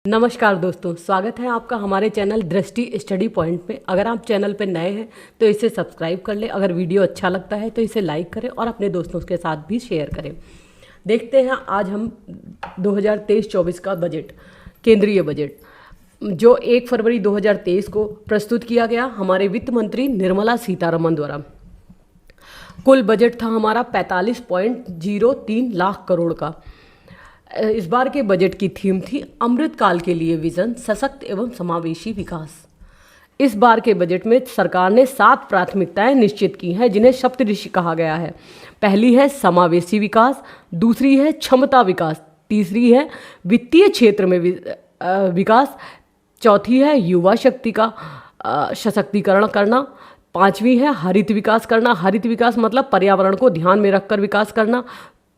नमस्कार दोस्तों, स्वागत है आपका हमारे चैनल दृष्टि स्टडी पॉइंट में। अगर आप चैनल पर नए हैं तो इसे सब्सक्राइब कर लें। अगर वीडियो अच्छा लगता है तो इसे लाइक करें और अपने दोस्तों के साथ भी शेयर करें। देखते हैं आज हम 2023-24 का बजट, केंद्रीय बजट जो 1 फरवरी 2023 को प्रस्तुत किया गया हमारे वित्त मंत्री निर्मला सीतारमण द्वारा। कुल बजट था हमारा 45.03 लाख करोड़ का। इस बार के बजट की थीम थी अमृतकाल के लिए विजन, सशक्त एवं समावेशी विकास। इस बार के बजट में सरकार ने 7 प्राथमिकताएं निश्चित की हैं जिन्हें सप्तऋषि कहा गया है। पहली है समावेशी विकास, दूसरी है क्षमता विकास, तीसरी है वित्तीय क्षेत्र में विकास, चौथी है युवा शक्ति का सशक्तिकरण करना, पांचवी है हरित विकास करना। हरित विकास मतलब पर्यावरण को ध्यान में रखकर विकास करना।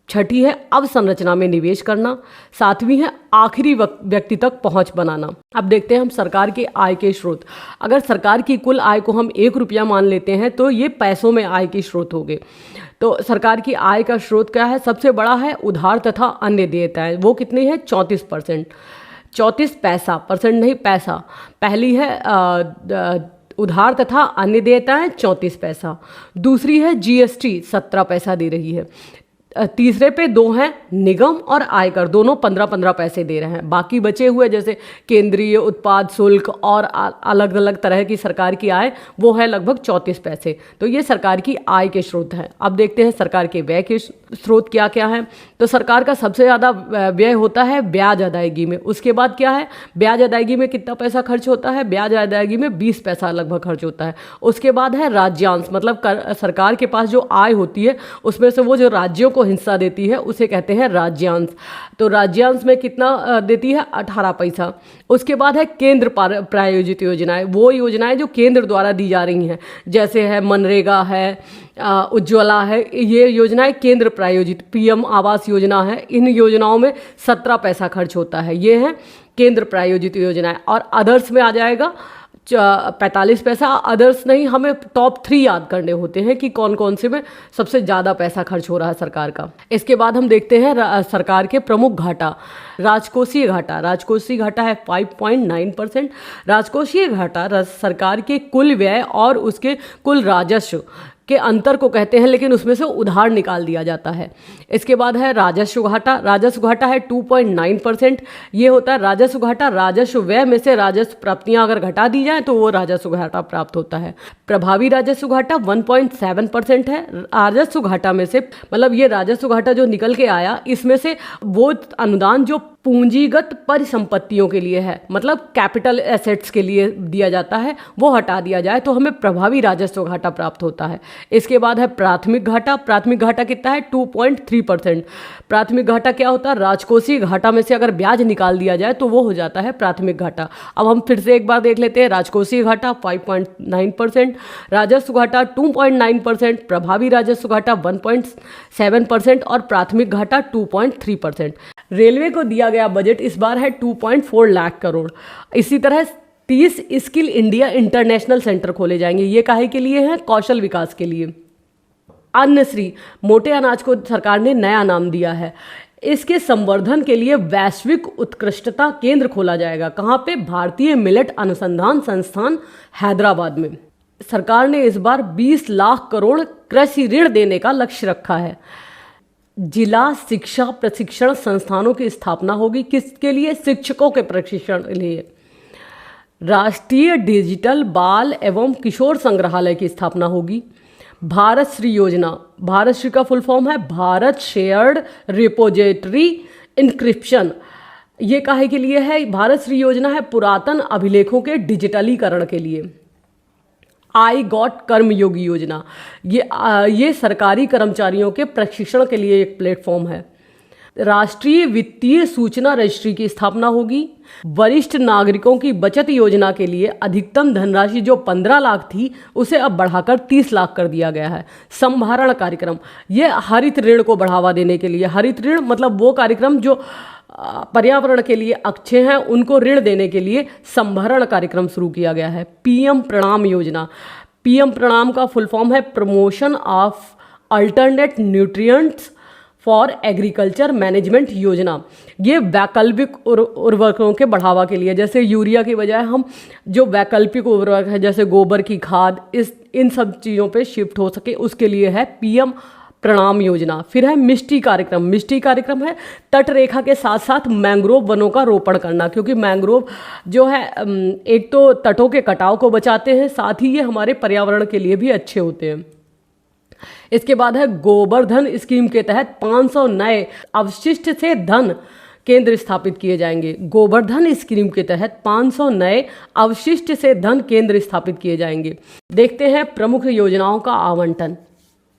छठी है अवसंरचना में निवेश करना। सातवीं है आखिरी व्यक्ति तक पहुंच बनाना। अब देखते हैं हम सरकार के आय के स्रोत। अगर सरकार की कुल आय को हम 1 रुपया मान लेते हैं तो ये पैसों में आय के स्रोत हो गए। तो सरकार की आय का स्रोत क्या है? सबसे बड़ा है उधार तथा अन्य देयताएं। वो कितनी है? 34%। 34 पैसा, परसेंट नहीं पैसा। पहली है उधार तथा अन्य देयताएं 34 पैसा। दूसरी है जीएसटी 17 पैसा दे रही है। तीसरे पे 2 हैं निगम और आयकर, दोनों 15-15 पैसे दे रहे हैं। बाकी बचे हुए जैसे केंद्रीय उत्पाद शुल्क और अलग अलग तरह की सरकार की आय, वो है लगभग 34 पैसे। तो ये सरकार की आय के स्रोत हैं। अब देखते हैं सरकार के व्यय के स्रोत क्या क्या हैं। तो सरकार का सबसे ज़्यादा व्यय होता है ब्याज अदायगी में। उसके बाद क्या है? ब्याज अदायगी में कितना पैसा खर्च होता है? ब्याज अदायगी में 20 पैसा लगभग खर्च होता है। उसके बाद है राज्यांश, मतलब सरकार के पास जो आय होती है उसमें से वो जो राज्यों को हिस्सा देती है उसे कहते हैं राज्यांश। तो राज्यांश में कितना देती है? 18 पैसा। उसके बाद है केंद्र प्रायोजित योजनाएं, वो योजनाएं जो केंद्र द्वारा दी जा रही हैं, जैसे है मनरेगा है, उज्ज्वला है। ये योजनाएं केंद्र प्रायोजित, पीएम आवास योजना है। इन योजनाओं में 17 पैसा खर्च होता है। ये है केंद्र प्रायोजित योजनाएं। और अदर्स में आ जाएगा 45 पैसा। अदर्स नहीं, हमें टॉप 3 याद करने होते हैं कि कौन कौन से में सबसे ज़्यादा पैसा खर्च हो रहा है सरकार का। इसके बाद हम देखते हैं सरकार के प्रमुख घाटा। राजकोषीय घाटा, राजकोषीय घाटा है 5.9%। राजकोषीय घाटा सरकार के कुल व्यय और उसके कुल राजस्व के अंतर को कहते हैं, लेकिन उसमें से उधार निकाल दिया जाता है। इसके बाद है राजस्व घाटा। राजस्व घाटा है 2.9%। ये होता है राजस्व घाटा, राजस्व व्यय में से राजस्व प्राप्तियां अगर घटा दी जाए तो वो राजस्व घाटा प्राप्त होता है। प्रभावी राजस्व घाटा 1.7% है। राजस्व घाटा में से, मतलब ये राजस्व घाटा जो निकल के आया, इसमें से वो अनुदान जो पूंजीगत परिसंपत्तियों के लिए है, मतलब कैपिटल एसेट्स के लिए दिया जाता है, वो हटा दिया जाए तो हमें प्रभावी राजस्व घाटा प्राप्त होता है। इसके बाद है प्राथमिक घाटा। प्राथमिक घाटा कितना है? 2.3%। प्राथमिक घाटा क्या होता है? राजकोषीय घाटा में से अगर ब्याज निकाल दिया जाए तो वो हो जाता है प्राथमिक घाटा। अब हम फिर से एक बार देख लेते हैं। राजकोषीय घाटा 5.9%, राजस्व घाटा 2.9%, प्रभावी राजस्व घाटा 1.7% और प्राथमिक घाटा 2.3%। रेलवे को दिया गया बजट इस बार है 2.4 लाख करोड़। इसी तरह 30 स्किल इंडिया इंटरनेशनल सेंटर खोले जाएंगे। ये काहे के लिए हैं? कौशल विकास के लिए। अन्नश्री, मोटे अनाज को सरकार ने नया नाम दिया है। इसके संवर्धन के लिए वैश्विक उत्कृष्टता केंद्र खोला जाएगा। कहाँ पे? भारतीय मिलेट अनुसंधान संस्थान हैदराबाद में। सरकार ने इस बार 20 लाख करोड़ कृषि ऋण देने का लक्ष्य रखा है। जिला शिक्षा प्रशिक्षण संस्थानों की स्थापना होगी। किसके लिए? शिक्षकों के प्रशिक्षण के लिए। राष्ट्रीय डिजिटल बाल एवं किशोर संग्रहालय की स्थापना होगी। भारत श्री योजना, भारत श्री का फुल फॉर्म है भारत शेयर्ड रिपोजिटरी इंक्रिप्शन। ये काहे के लिए है? भारत श्री योजना है पुरातन अभिलेखों के डिजिटलीकरण के लिए। आई गॉट कर्मयोगी योजना, ये सरकारी कर्मचारियों के प्रशिक्षण के लिए एक प्लेटफॉर्म है। राष्ट्रीय वित्तीय सूचना रजिस्ट्री की स्थापना होगी। वरिष्ठ नागरिकों की बचत योजना के लिए अधिकतम धनराशि जो 15 लाख थी उसे अब बढ़ाकर 30 लाख कर दिया गया है। संभारण कार्यक्रम, ये हरित ऋण को बढ़ावा देने के लिए, हरित ऋण मतलब वो कार्यक्रम जो पर्यावरण के लिए अच्छे हैं उनको ऋण देने के लिए संभरण कार्यक्रम शुरू किया गया है। पीएम प्रणाम योजना, पीएम प्रणाम का फुल फॉर्म है promotion of alternate nutrients for agriculture management योजना। ये वैकल्पिक उर्वरकों के बढ़ावा के लिए, जैसे यूरिया की बजाय हम जो वैकल्पिक उर्वरक है जैसे गोबर की खाद, इन सब चीज़ों पे शिफ्ट हो सके, उसके लिए है पीएम प्रणाम योजना। फिर है मिष्टी कार्यक्रम। मिष्टी कार्यक्रम है तट रेखा के साथ साथ मैंग्रोव वनों का रोपण करना, क्योंकि मैंग्रोव जो है एक तो तटों के कटाव को बचाते हैं, साथ ही ये हमारे पर्यावरण के लिए भी अच्छे होते हैं। इसके बाद है गोवर्धन स्कीम के तहत 500 नए अवशिष्ट से धन केंद्र स्थापित किए जाएंगे। गोवर्धन स्कीम के तहत 500 नए अवशिष्ट से धन केंद्र स्थापित किए जाएंगे। देखते हैं प्रमुख योजनाओं का आवंटन।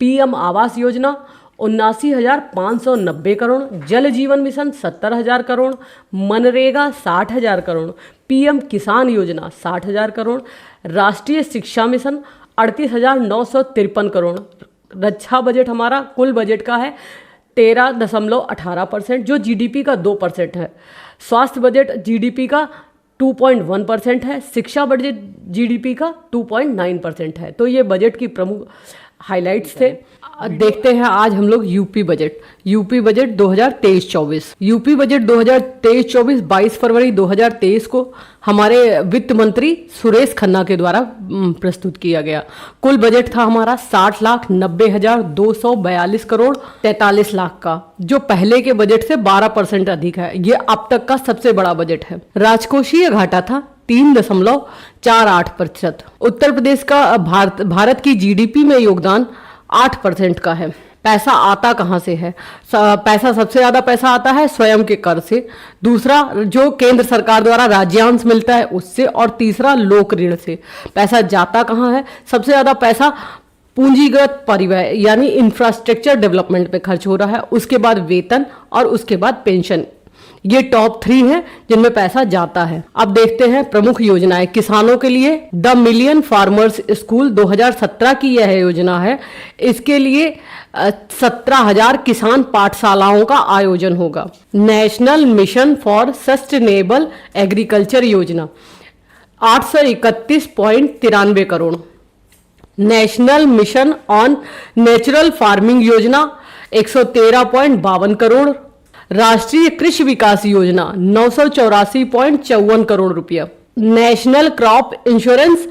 पीएम आवास योजना 79,590 करोड़, जल जीवन मिशन 70,000 करोड़, मनरेगा 60,000 करोड़, पीएम किसान योजना 60,000 करोड़, राष्ट्रीय शिक्षा मिशन 38,953 करोड़। रक्षा बजट हमारा कुल बजट का है 13.18%, जो जीडीपी का 2% है। स्वास्थ्य बजट जीडीपी का 2.1% है। शिक्षा बजट जीडीपी का 2.9% है। तो ये बजट की प्रमुख हाइलाइट्स थे। देखते हैं आज हम लोग यूपी बजट 2023-24। यूपी बजट 2023-24 22 फरवरी 2023 को हमारे वित्त मंत्री सुरेश खन्ना के द्वारा प्रस्तुत किया गया। कुल बजट था हमारा 60,90,242 करोड़ 43 लाख का, जो पहले के बजट से 12% अधिक है। ये अब तक का सबसे बड़ा बजट है। राजकोषीय घाटा था 3.48%। उत्तर प्रदेश का भारत की जीडीपी में योगदान 8% का है। पैसा आता कहाँ से है? पैसा सबसे ज़्यादा पैसा आता है स्वयं के कर से, दूसरा जो केंद्र सरकार द्वारा राज्यांश मिलता है उससे, और तीसरा लोक ऋण से। पैसा जाता कहाँ है? सबसे ज़्यादा पैसा पूंजीगत परिव्यय यानी इंफ्रास्ट्रक्चर डेवलपमेंट पे खर्च हो रहा है, उसके बाद वेतन और उसके बाद पेंशन। ये टॉप 3 है जिनमें पैसा जाता है। अब देखते हैं प्रमुख योजनाएं। किसानों के लिए द मिलियन फार्मर्स स्कूल 2017 की यह योजना है। इसके लिए 17,000 किसान पाठशालाओं का आयोजन होगा। National mission for sustainable agriculture योजना 831.93 crore. National mission on natural farming योजना 113.52 करोड़। राष्ट्रीय कृषि विकास योजना 984.54 करोड़ रुपया। नेशनल क्रॉप इंश्योरेंस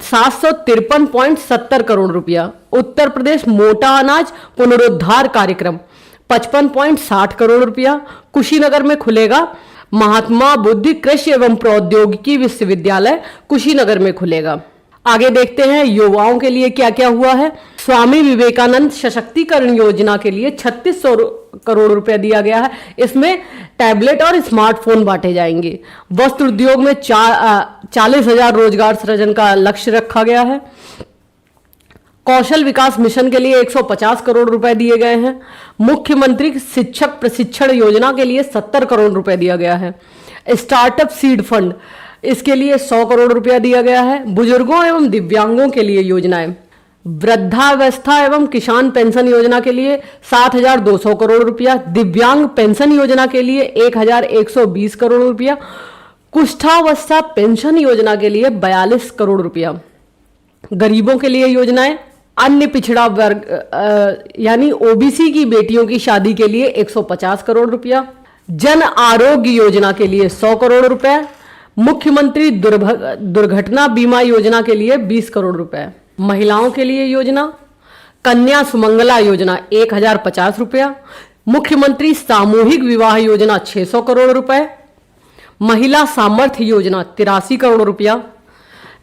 753.70 करोड़ रुपया। उत्तर प्रदेश मोटा अनाज पुनरुद्धार कार्यक्रम 55.60 करोड़ रुपया। कुशीनगर में खुलेगा महात्मा बुद्ध कृषि एवं प्रौद्योगिकी विश्वविद्यालय, कुशीनगर में खुलेगा। आगे देखते हैं युवाओं के लिए क्या क्या हुआ है। स्वामी विवेकानंद सशक्तिकरण योजना के लिए 3600 करोड़ रुपया दिया गया है। इसमें टैबलेट और स्मार्टफोन बांटे जाएंगे। वस्त्र उद्योग में 40,000 रोजगार सृजन का लक्ष्य रखा गया है। कौशल विकास मिशन के लिए 150 करोड़ रुपए दिए गए हैं। मुख्यमंत्री शिक्षक प्रशिक्षण योजना के लिए 70 करोड़ रुपए दिया गया है। स्टार्टअप सीड फंड, इसके लिए 100 करोड़ रुपया दिया गया है। बुजुर्गों एवं दिव्यांगों के लिए योजनाएं, वृद्धावस्था एवं किसान पेंशन योजना के लिए 7,200 करोड़ रुपया। दिव्यांग पेंशन योजना के लिए 1,120 करोड़ रुपया। कुष्ठावस्था पेंशन योजना के लिए 42 करोड़ रुपया। गरीबों के लिए योजनाएं, अन्य पिछड़ा वर्ग यानी ओबीसी की बेटियों की शादी के लिए 150 करोड़ रुपया। जन आरोग्य योजना के लिए 100 करोड़ रुपए। मुख्यमंत्री दुर्घटना बीमा योजना के लिए 20 करोड़ रुपए। महिलाओं के लिए योजना, कन्या सुमंगला योजना 1,050 रुपया। मुख्यमंत्री सामूहिक विवाह योजना 600 करोड़ रुपए। महिला सामर्थ्य योजना 83 करोड़ रुपया।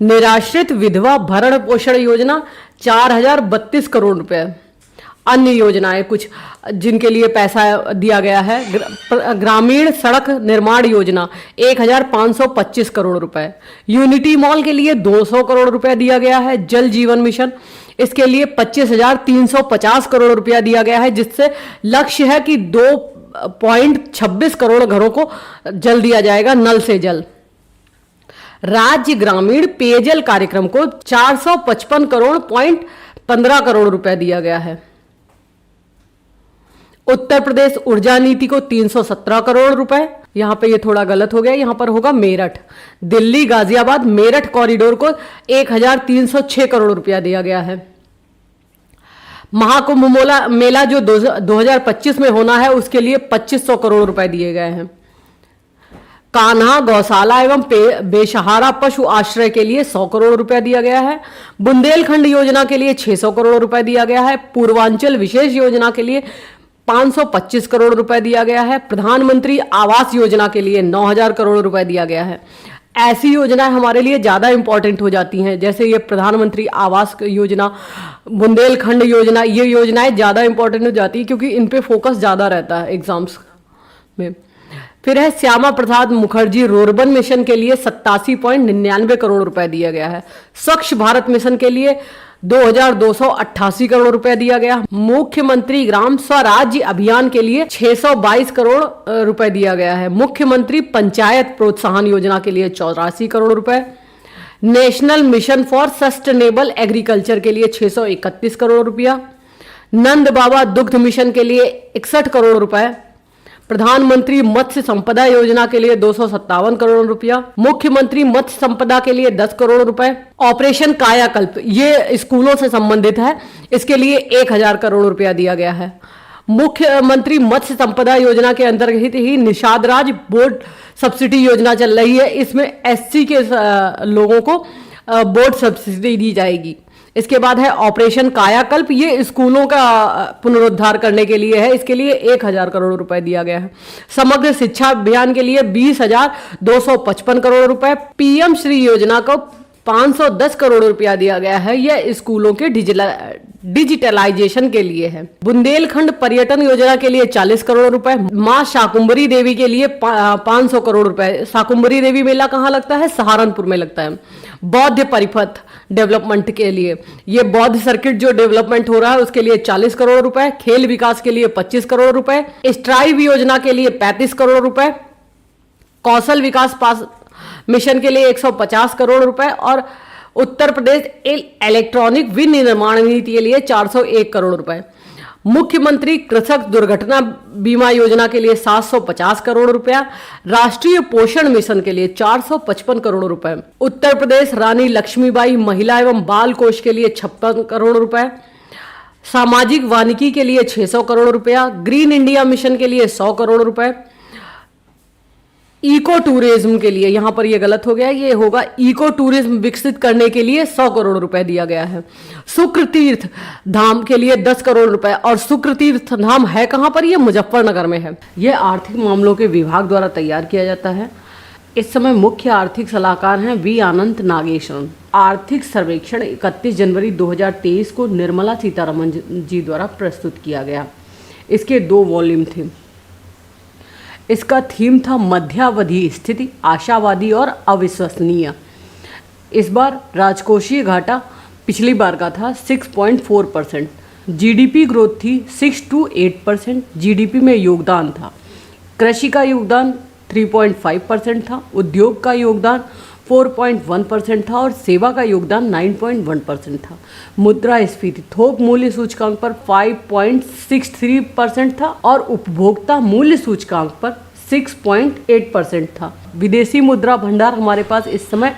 निराश्रित विधवा भरण पोषण योजना 4,032 करोड़ रुपए। अन्य योजनाएं कुछ जिनके लिए पैसा दिया गया है, ग्रामीण सड़क निर्माण योजना 1,525 करोड़ रुपए। यूनिटी मॉल के लिए 200 करोड़ रुपए दिया गया है। जल जीवन मिशन, इसके लिए 25,350 करोड़ रुपया दिया गया है, जिससे लक्ष्य है कि 2.26 करोड़ घरों को जल दिया जाएगा, नल से जल। राज्य ग्रामीण पेयजल कार्यक्रम को 455.15 करोड़ रुपए दिया गया है। उत्तर प्रदेश ऊर्जा नीति को 317 करोड़ रुपए। यहां पे ये थोड़ा गलत हो गया, यहां पर होगा मेरठ। दिल्ली गाजियाबाद मेरठ कॉरिडोर को 1,306 करोड़ रुपया दिया गया है। महाकुंभ मेला जो 2025 में होना है उसके लिए 2500 करोड़ रुपए दिए गए हैं। कान्हा गौशाला एवं बेसहारा पशु आश्रय के लिए 100 करोड़ रुपए दिया गया है। बुंदेलखंड योजना के लिए 600 करोड़ रुपए दिया गया है। पूर्वांचल विशेष योजना के लिए 525 करोड़ रुपए दिया गया है। प्रधानमंत्री आवास योजना के लिए 9000 करोड़ रुपए दिया गया है। ऐसी योजनाएं हमारे लिए ज़्यादा इंपॉर्टेंट हो जाती हैं, जैसे ये प्रधानमंत्री आवास योजना, बुंदेलखंड योजना, ये योजनाएं ज़्यादा इंपॉर्टेंट हो जाती है क्योंकि इन पे फोकस ज़्यादा रहता है एग्जाम्स में। फिर है श्यामा प्रसाद मुखर्जी रूरबन मिशन के लिए 87.99 करोड़ रुपए दिया गया है। स्वच्छ भारत मिशन के लिए 2288 करोड़ रुपए दिया गया। मुख्यमंत्री ग्राम स्वराज्य अभियान के लिए 622 करोड़ रुपए दिया गया है। मुख्यमंत्री पंचायत प्रोत्साहन योजना के लिए 84 करोड़ रुपए। National mission for sustainable agriculture के लिए 631 करोड़ रुपया। नंद बाबा दुग्ध मिशन के लिए 61 करोड़ रुपए। प्रधानमंत्री मत्स्य संपदा योजना के लिए 257 करोड़ रुपया। मुख्यमंत्री मत्स्य संपदा के लिए 10 करोड़ रुपए। ऑपरेशन कायाकल्प ये स्कूलों से संबंधित है, इसके लिए 1000 करोड़ रुपया दिया गया है। मुख्यमंत्री मत्स्य संपदा योजना के अंतर्गत ही निषाद राज बोर्ड सब्सिडी योजना चल रही है। इसमें SC के लोगों को बोर्ड सब्सिडी दी जाएगी। इसके बाद है ऑपरेशन कायाकल्प, ये स्कूलों का पुनरुद्धार करने के लिए है, इसके लिए 1000 करोड़ रुपए दिया गया है। समग्र शिक्षा अभियान के लिए 20,255 करोड़ रुपए। PM श्री योजना को 510 करोड़ रुपया दिया गया है, यह स्कूलों के डिजिटलाइजेशन के लिए है। बुंदेलखंड पर्यटन योजना के लिए 40 करोड़ रुपए। मां शाकुंभरी देवी के लिए 500 करोड़ रुपए। शाकुंभरी देवी मेला कहाँ लगता है? सहारनपुर में लगता है। बौद्ध परिपथ डेवलपमेंट के लिए, ये बौद्ध सर्किट जो डेवलपमेंट हो रहा है उसके लिए 40 करोड़ रुपए। खेल विकास के लिए 25 करोड़ रुपए। स्ट्राइव योजना के लिए 35 करोड़ रुपए। कौशल विकास मिशन के लिए 150 करोड़ रुपए और उत्तर प्रदेश इलेक्ट्रॉनिक विनिर्माण नीति के लिए 401 करोड़ रुपए। मुख्यमंत्री कृषक दुर्घटना बीमा योजना के लिए 750 करोड़ रुपया। राष्ट्रीय पोषण मिशन के लिए 455 करोड़ रुपए। उत्तर प्रदेश रानी लक्ष्मीबाई महिला एवं बाल कोष के लिए 56 करोड़ रुपए। सामाजिक वानिकी के लिए 600 करोड़ रुपया। ग्रीन इंडिया मिशन के लिए 100 करोड़ रुपए। इको टूरिज्म के लिए, यहां पर ये गलत हो गया, ये होगा इको टूरिज्म विकसित करने के लिए 100 करोड़ रुपए दिया गया है। शुक्रतीर्थ धाम के लिए 10 करोड़ रुपए। और शुक्रतीर्थ धाम है कहां पर? ये मुजफ्फरनगर में है। यह आर्थिक मामलों के विभाग द्वारा तैयार किया जाता है। इस समय मुख्य आर्थिक सलाहकार हैं वी अनंत नागेश्वरन। आर्थिक सर्वेक्षण 31 जनवरी 2023 को निर्मला सीतारमण जी द्वारा प्रस्तुत किया गया। इसके 2 वॉल्यूम थे। इसका थीम था मध्यावधि स्थिति, आशावादी और अविश्वसनीय। इस बार राजकोषीय घाटा पिछली बार का था 6.4%। GDP ग्रोथ थी 6 to 8%। GDP में योगदान था, कृषि का योगदान 3.5% था, उद्योग का योगदान 4.1% था और सेवा का योगदान 9.1% था। मुद्रास्फीति थोक मूल्य सूचकांक पर 5.63% था और उपभोक्ता मूल्य सूचकांक पर 6.8% था। विदेशी मुद्रा भंडार हमारे पास इस समय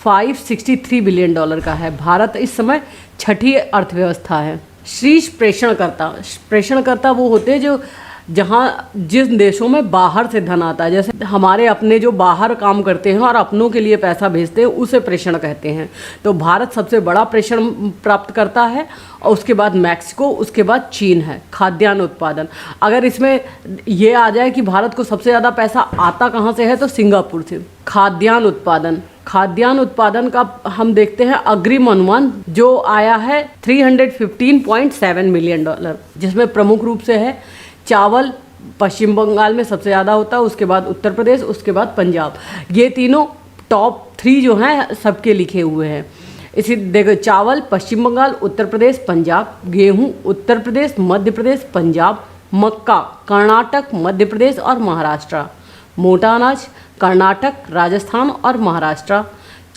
$563 बिलियन का है। भारत इस समय 6ठी अर्थव्यवस्था है। शीर्ष प्रेषणकर्ता वो होते हैं जो जिस देशों में बाहर से धन आता है, जैसे हमारे अपने जो बाहर काम करते हैं और अपनों के लिए पैसा भेजते हैं उसे प्रेषण कहते हैं। तो भारत सबसे बड़ा प्रेषण प्राप्त करता है और उसके बाद मैक्सिको, उसके बाद चीन है। खाद्यान्न उत्पादन, अगर इसमें ये आ जाए कि भारत को सबसे ज़्यादा पैसा आता कहाँ से है तो सिंगापुर से। खाद्यान्न उत्पादन का हम देखते हैं अग्रिम अनुमान जो आया है $315.7 मिलियन, जिसमें प्रमुख रूप से है चावल पश्चिम बंगाल में सबसे ज़्यादा होता है, उसके बाद उत्तर प्रदेश, उसके बाद पंजाब। ये तीनों टॉप 3 जो हैं सबके लिखे हुए हैं। इसी देखो, चावल पश्चिम बंगाल, उत्तर प्रदेश, पंजाब। गेहूं उत्तर प्रदेश, मध्य प्रदेश, पंजाब। मक्का कर्नाटक, मध्य प्रदेश और महाराष्ट्र। मोटा अनाज कर्नाटक, राजस्थान और महाराष्ट्र।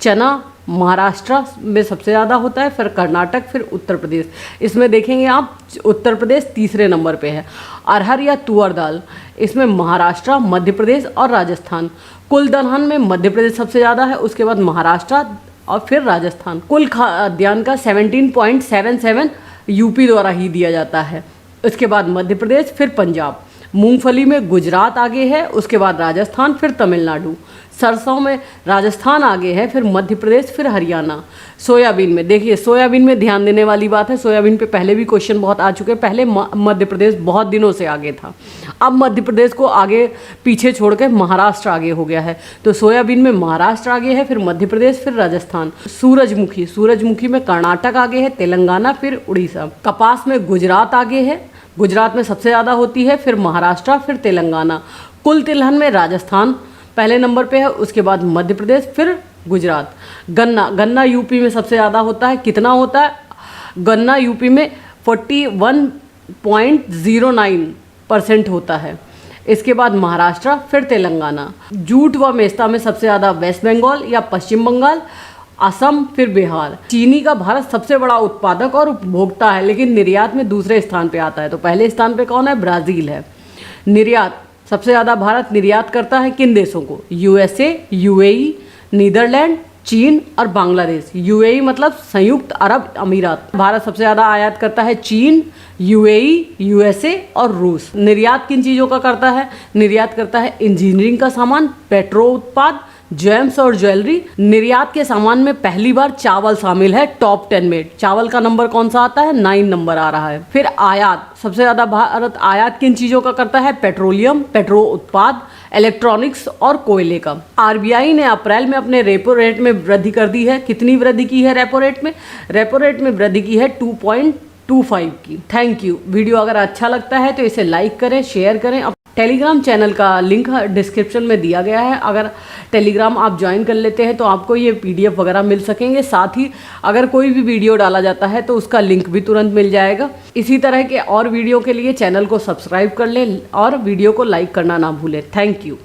चना महाराष्ट्र में सबसे ज़्यादा होता है, फिर कर्नाटक, फिर उत्तर प्रदेश। इसमें देखेंगे आप उत्तर प्रदेश तीसरे नंबर पे है। अरहर या तुअर दाल, इसमें महाराष्ट्र, मध्य प्रदेश और राजस्थान। कुल दलहन में मध्य प्रदेश सबसे ज़्यादा है, उसके बाद महाराष्ट्र और फिर राजस्थान। कुल खाद्यान्न का 17.77 यूपी द्वारा ही दिया जाता है। उसके बाद मध्य प्रदेश, फिर पंजाब। मूंगफली में गुजरात आगे है, उसके बाद राजस्थान, फिर तमिलनाडु। सरसों में राजस्थान आगे है, फिर मध्य प्रदेश, फिर हरियाणा। सोयाबीन में देखिए, सोयाबीन में ध्यान देने वाली बात है, सोयाबीन पे पहले भी क्वेश्चन बहुत आ चुके हैं। पहले मध्य प्रदेश बहुत दिनों से आगे था, अब मध्य प्रदेश को आगे पीछे छोड़ के महाराष्ट्र आगे हो गया है। तो सोयाबीन में महाराष्ट्र आगे है, फिर मध्य प्रदेश, फिर राजस्थान। सूरजमुखी, सूरजमुखी में कर्नाटक आगे है, तेलंगाना, फिर उड़ीसा। कपास में गुजरात आगे है, गुजरात में सबसे ज़्यादा होती है, फिर महाराष्ट्र, फिर तेलंगाना। कुल तिलहन में राजस्थान पहले नंबर पे है, उसके बाद मध्य प्रदेश, फिर गुजरात। गन्ना, गन्ना यूपी में सबसे ज़्यादा होता है। कितना होता है? गन्ना यूपी में 41.09% होता है। इसके बाद महाराष्ट्र, फिर तेलंगाना। जूट व मेस्ता में सबसे ज़्यादा वेस्ट बंगाल या पश्चिम बंगाल, असम, फिर बिहार। चीनी का भारत सबसे बड़ा उत्पादक और उपभोक्ता है, लेकिन निर्यात में दूसरे स्थान पे आता है। तो पहले स्थान पे कौन है? ब्राज़ील है। निर्यात सबसे ज़्यादा भारत निर्यात करता है किन देशों को? यूएसए, यूएई, नीदरलैंड, चीन और बांग्लादेश। यूएई मतलब संयुक्त अरब अमीरात। भारत सबसे ज़्यादा आयात करता है चीन, यूएई, यूएसए और रूस। निर्यात किन चीज़ों का करता है? निर्यात करता है इंजीनियरिंग का सामान, पेट्रो उत्पाद, जेम्स और ज्वेलरी। निर्यात के सामान में पहली बार चावल शामिल है टॉप 10 में। चावल का नंबर कौन सा आता है? 9 नंबर आ रहा है। फिर आयात, सबसे ज़्यादा भारत आयात किन चीज़ों का करता है? पेट्रोलियम, पेट्रो उत्पाद, इलेक्ट्रॉनिक्स और कोयले का। आरबीआई ने अप्रैल में अपने रेपो रेट में वृद्धि कर दी है। कितनी वृद्धि की है रेपो रेट में? रेपो रेट में वृद्धि की है 2.25 की। Thank you. वीडियो अगर अच्छा लगता है तो इसे लाइक करें, शेयर करें। टेलीग्राम चैनल का लिंक डिस्क्रिप्शन में दिया गया है। अगर टेलीग्राम आप ज्वाइन कर लेते हैं तो आपको ये पीडीएफ वगैरह मिल सकेंगे। साथ ही अगर कोई भी वीडियो डाला जाता है तो उसका लिंक भी तुरंत मिल जाएगा। इसी तरह के और वीडियो के लिए चैनल को सब्सक्राइब कर लें और वीडियो को लाइक करना ना भूलें। Thank you.